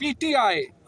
PTI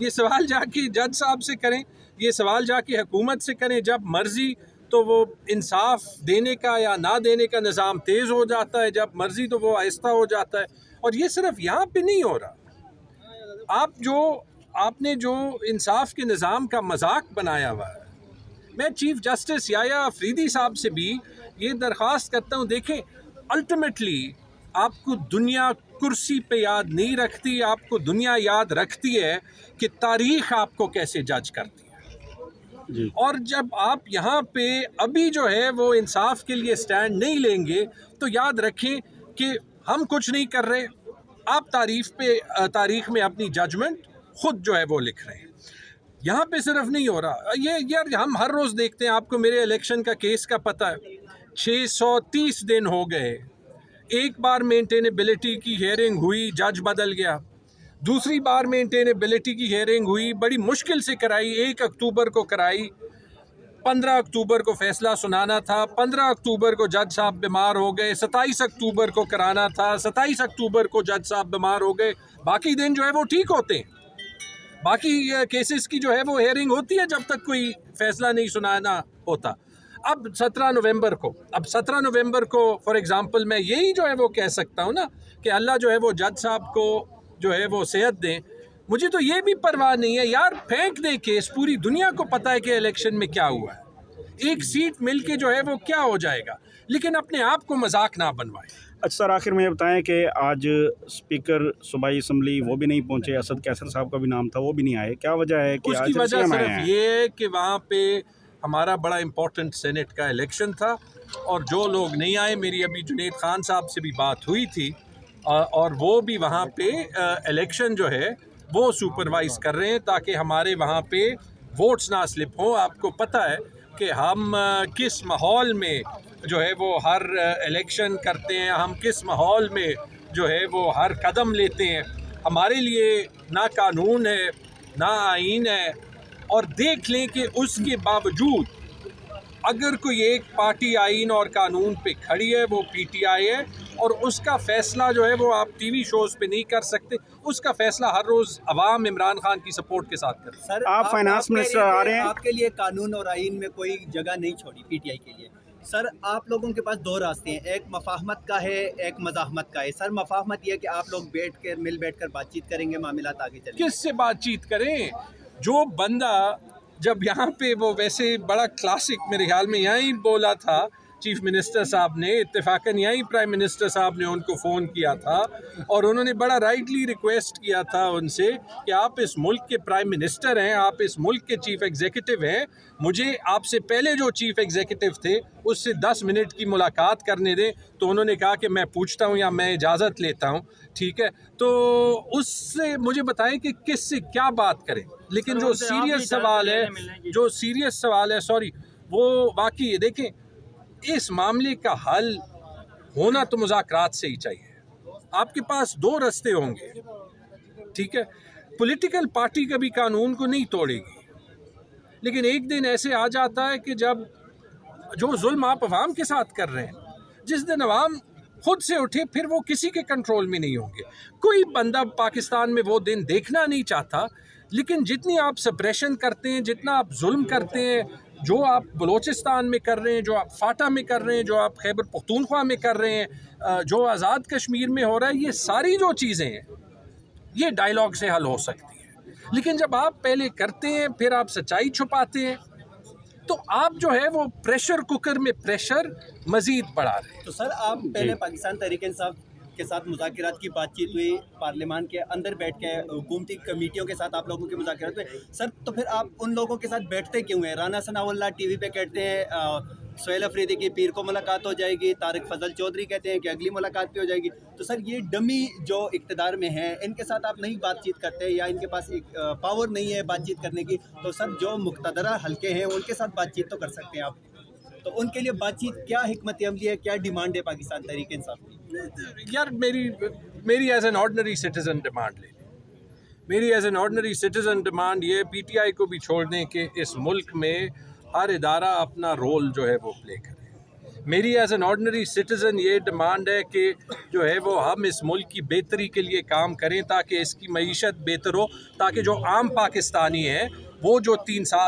یہ سوال جا کے جج صاحب سے کریں، یہ سوال جا کے حکومت سے کریں. جب مرضی تو وہ انصاف دینے کا یا نہ دینے کا نظام تیز ہو جاتا ہے، جب مرضی تو وہ آہستہ ہو جاتا ہے. اور یہ صرف یہاں پہ نہیں ہو رہا. آپ نے جو انصاف کے نظام کا مذاق بنایا ہوا ہے، میں چیف جسٹس یحییٰ افریدی صاحب سے بھی یہ درخواست کرتا ہوں، دیکھیں الٹیمیٹلی آپ کو دنیا کرسی پہ یاد نہیں رکھتی، آپ کو دنیا یاد رکھتی ہے کہ تاریخ آپ کو کیسے جج کرتی ہے. جی اور جب آپ یہاں پہ ابھی جو ہے وہ انصاف کے لیے سٹینڈ نہیں لیں گے تو یاد رکھیں کہ ہم کچھ نہیں کر رہے، آپ تاریخ میں اپنی ججمنٹ خود جو ہے وہ لکھ رہے ہیں. یہاں پہ صرف نہیں ہو رہا یہ یار، ہم ہر روز دیکھتے ہیں، آپ کو میرے الیکشن کا کیس کا پتہ ہے، 630 دن ہو گئے. ایک بار مینٹینیبلٹی کی ہیئرنگ ہوئی، جج بدل گیا. دوسری بار مینٹینیبلٹی کی ہیئرنگ ہوئی، بڑی مشکل سے کرائی، 1 اکتوبر کو کرائی. 15 اکتوبر کو فیصلہ سنانا تھا، 15 اکتوبر کو جج صاحب بیمار ہو گئے. 27 اکتوبر کو کرانا تھا، 27 اکتوبر کو جج صاحب بیمار ہو گئے. باقی دن جو ہے وہ ٹھیک ہوتے ہیں، باقی کیسز کی جو ہے وہ ہیئرنگ ہوتی ہے جب تک کوئی فیصلہ نہیں سنانا ہوتا. اب 17 نومبر کو فار ایگزامپل میں یہی جو ہے وہ کہہ سکتا ہوں نا کہ اللہ جو ہے وہ جج صاحب کو جو ہے وہ صحت دیں. مجھے تو یہ بھی پرواہ نہیں ہے یار، پھینک دیں کیس، پوری دنیا کو پتہ ہے کہ الیکشن میں کیا ہوا ہے، ایک سیٹ مل کے جو ہے وہ کیا ہو جائے گا، لیکن اپنے آپ کو مذاق نہ بنوائیں. اچھا سر، آخر میں یہ بتائیں کہ آج اسپیکر صوبائی اسمبلی وہ بھی نہیں پہنچے، اسد کیسر صاحب کا بھی نام تھا وہ بھی نہیں آئے، کیا وجہ ہے کہ اس آج کی وجہ CM آئے صرف ہیں؟ یہ ہے کہ وہاں پہ ہمارا بڑا امپورٹنٹ سینٹ کا الیکشن تھا، اور جو لوگ نہیں آئے، میری ابھی جنید خان صاحب سے بھی بات ہوئی تھی، اور وہ بھی وہاں پہ الیکشن جو ہے وہ سپروائز کر رہے ہیں تاکہ ہمارے وہاں پہ ووٹس نہ سلپ ہوں. آپ کو پتہ ہے کہ ہم کس ماحول میں جو ہے وہ ہر الیکشن کرتے ہیں، ہم کس ماحول میں جو ہے وہ ہر قدم لیتے ہیں. ہمارے لیے نہ قانون ہے نہ آئین ہے، اور دیکھ لیں کہ اس کے باوجود اگر کوئی ایک پارٹی آئین اور قانون پہ کھڑی ہے وہ PTI ہے، اور اس کا فیصلہ جو ہے وہ آپ ٹی وی شوز پہ نہیں کر سکتے، اس کا فیصلہ ہر روز عوام عمران خان کی سپورٹ کے ساتھ کرتے ہیں. سر آپ فائنانس منسٹر آ رہے ہیں، آپ کے لیے قانون اور آئین میں کوئی جگہ نہیں چھوڑی PTI کے لیے. سر آپ لوگوں کے پاس 2 راستے ہیں، ایک مفاہمت کا ہے، ایک مزاحمت کا ہے. سر مفاہمت یہ ہے کہ آپ لوگ مل بیٹھ کر بات چیت کریں گے، معاملات آگے چلیں گے. کس سے بات چیت کریں؟ جو بندہ جب یہاں پہ وہ ویسے بڑا کلاسک میرے خیال میں یہاں ہی بولا تھا چیف منسٹر صاحب نے، اتفاقاً یہی پرائم منسٹر صاحب نے ان کو فون کیا تھا، اور انہوں نے بڑا رائٹلی ریکویسٹ کیا تھا ان سے کہ آپ اس ملک کے پرائم منسٹر ہیں، آپ اس ملک کے چیف ایگزیکٹو ہیں، مجھے آپ سے پہلے جو چیف ایگزیکٹو تھے اس سے 10 منٹ کی ملاقات کرنے دیں. تو انہوں نے کہا کہ میں پوچھتا ہوں یا میں اجازت لیتا ہوں. ٹھیک ہے، تو اس سے مجھے بتائیں کہ کس سے کیا بات کریں. لیکن جو سیریس سوال ہے سوری وہ واقعی دیکھیں، اس معاملے کا حل ہونا تو مذاکرات سے ہی چاہیے. آپ کے پاس 2 راستے ہوں گے، ٹھیک ہے. پولیٹیکل پارٹی کبھی قانون کو نہیں توڑے گی، لیکن ایک دن ایسے آ جاتا ہے کہ جب جو ظلم آپ عوام کے ساتھ کر رہے ہیں، جس دن عوام خود سے اٹھے پھر وہ کسی کے کنٹرول میں نہیں ہوں گے. کوئی بندہ پاکستان میں وہ دن دیکھنا نہیں چاہتا، لیکن جتنی آپ سپریشن کرتے ہیں، جتنا آپ ظلم کرتے ہیں، جو آپ بلوچستان میں کر رہے ہیں، جو آپ فاٹا میں کر رہے ہیں، جو آپ خیبر پختونخوا میں کر رہے ہیں، جو آزاد کشمیر میں ہو رہا ہے، یہ ساری جو چیزیں ہیں یہ ڈائیلاگ سے حل ہو سکتی ہیں. لیکن جب آپ پہلے کرتے ہیں پھر آپ سچائی چھپاتے ہیں، تو آپ جو ہے وہ پریشر کوکر میں پریشر مزید بڑھا رہے ہیں. تو سر آپ پہلے پاکستان تحریک انصاف کے ساتھ مذاکرات کی بات چیت ہوئی، پارلیمان کے اندر بیٹھ کے حکومتی کمیٹیوں کے ساتھ آپ لوگوں کے مذاکرات ہوئے. سر تو پھر آپ ان لوگوں کے ساتھ بیٹھتے کیوں ہیں؟ رانا ثناء اللہ ٹی وی پہ کہتے ہیں سہیل افریدی کی پیر کو ملاقات ہو جائے گی، طارق فضل چودھری کہتے ہیں کہ اگلی ملاقات پہ ہو جائے گی. تو سر یہ ڈمی جو اقتدار میں ہیں ان کے ساتھ آپ نہیں بات چیت کرتے، یا ان کے پاس ایک پاور نہیں ہے بات چیت کرنے کی؟ تو سر جو مقتدرہ حلقے ہیں ان کے ساتھ بات چیت تو کر سکتے ہیں آپ. تو ان کے لیے بات چیت کیا حکمت عملی ہے، کیا ڈیمانڈ ہے پاکستان تحریک انصاف کی؟ یار میری as an ordinary citizen demand لے لیں. میری as an ordinary citizen demand یہ PTI کو بھی چھوڑ دیں کہ اس ملک میں ہر ادارہ اپنا رول جو ہے وہ پلے کرے. میری ایز این آرڈنری سٹیزن یہ ڈیمانڈ ہے کہ جو ہے وہ ہم اس ملک کی بہتری کے لیے کام کریں تاکہ اس کی معیشت بہتر ہو، تاکہ جو عام پاکستانی ہے وہ جو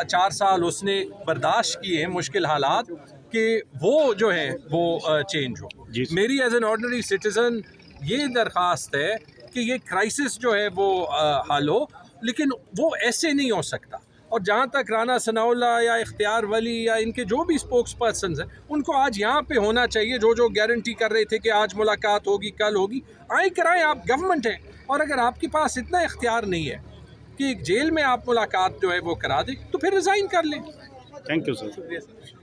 4 سال اس نے برداشت کیے ہیں مشکل حالات کہ وہ جو ہے وہ چینج ہو. میری ایز این آرڈنری سٹیزن یہ درخواست ہے کہ یہ کرائسس جو ہے وہ حل ہو، لیکن وہ ایسے نہیں ہو سکتا. اور جہاں تک رانا ثناء اللہ یا اختیار ولی یا ان کے جو بھی اسپوکس پرسنز ہیں ان کو آج یہاں پہ ہونا چاہیے، جو گارنٹی کر رہے تھے کہ آج ملاقات ہوگی کل ہوگی، آئیں کرائیں، آپ گورنمنٹ ہیں. اور اگر آپ کے پاس اتنا اختیار نہیں ہے کہ ایک جیل میں آپ ملاقات جو ہے وہ کرا دیں تو پھر ریزائن کر لیں. Thank you sir. شکریہ سر.